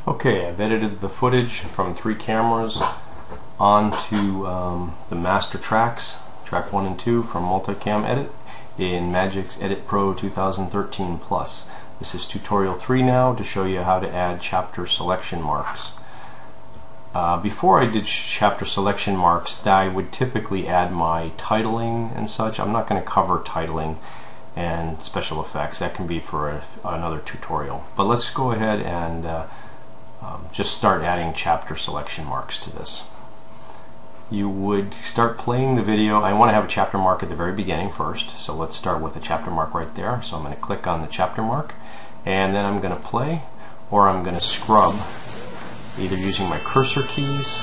Okay, I've edited the footage from 3 cameras onto the master tracks, track 1 and 2 from Multicam Edit in Magix Edit Pro 2013 Plus. This is tutorial 3 now to show you how to add chapter selection marks. Before I did chapter selection marks, I would typically add my titling and such. I'm not going to cover titling and special effects. That can be for another tutorial. But let's go ahead and just start adding chapter selection marks to this. You would start playing the video. I want to have a chapter mark at the very beginning first, so let's start with a chapter mark right there. So I'm going to click on the chapter mark, and then I'm going to play, or I'm going to scrub, either using my cursor keys,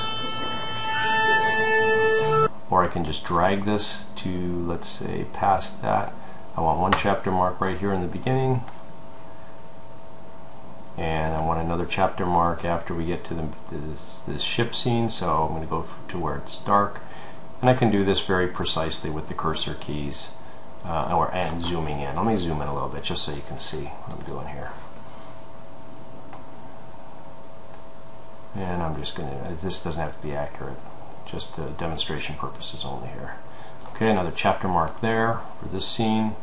or I can just drag this to, let's say, past that. I want one chapter mark right here in the beginning, and I want another chapter mark after we get to this ship scene, so I'm going to go to where it's dark, and I can do this very precisely with the cursor keys and zooming in. Let me zoom in a little bit just so you can see what I'm doing here. And I'm just going to, this doesn't have to be accurate, just demonstration purposes only here. Okay, another chapter mark there for this scene.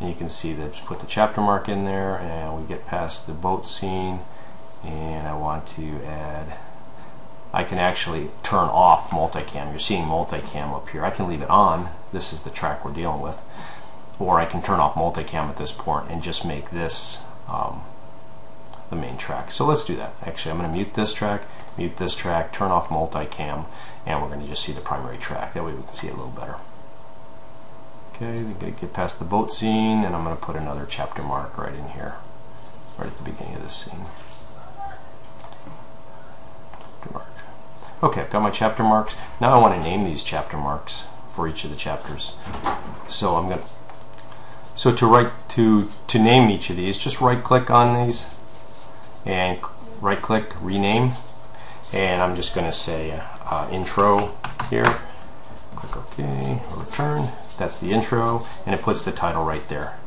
And you can see that put the chapter mark in there, and we get past the boat scene, and I want to add, I can actually turn off multicam. You're seeing multicam up here. I can leave it on. This is the track we're dealing with. Or I can turn off multicam at this point and just make this the main track. So let's do that. Actually, I'm going to mute this track, turn off multicam, and we're going to just see the primary track. That way we can see it a little better. Okay, we get past the boat scene, and I'm going to put another chapter mark right in here, right at the beginning of this scene. Okay, I've got my chapter marks. Now I want to name these chapter marks for each of the chapters. So I'm going to name each of these, just right-click on these and right-click, rename, and I'm just going to say intro here. Click OK, return. That's the intro, and it puts the title right there.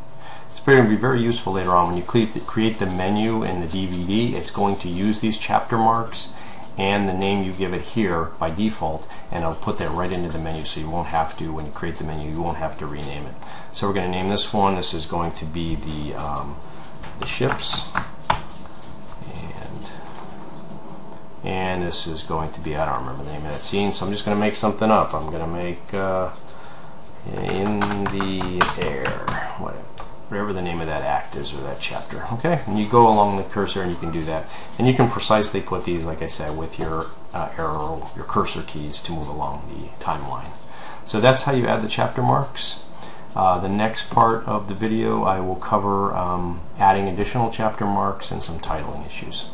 It's going to be very useful later on when you create the menu in the DVD. It's going to use these chapter marks and the name you give it here by default, and it'll put that right into the menu, so you won't have to, when you create the menu, you won't have to rename it. So we're going to name this one. This is going to be the ships, and this is going to be, I don't remember the name of that scene, so I'm just going to make something up. I'm going to make in the air, whatever the name of that act is or that chapter. Okay, and you go along the cursor and you can do that, and you can precisely put these, like I said, with your arrow, your cursor keys to move along the timeline. So that's how you add the chapter marks. The next part of the video I will cover adding additional chapter marks and some titling issues.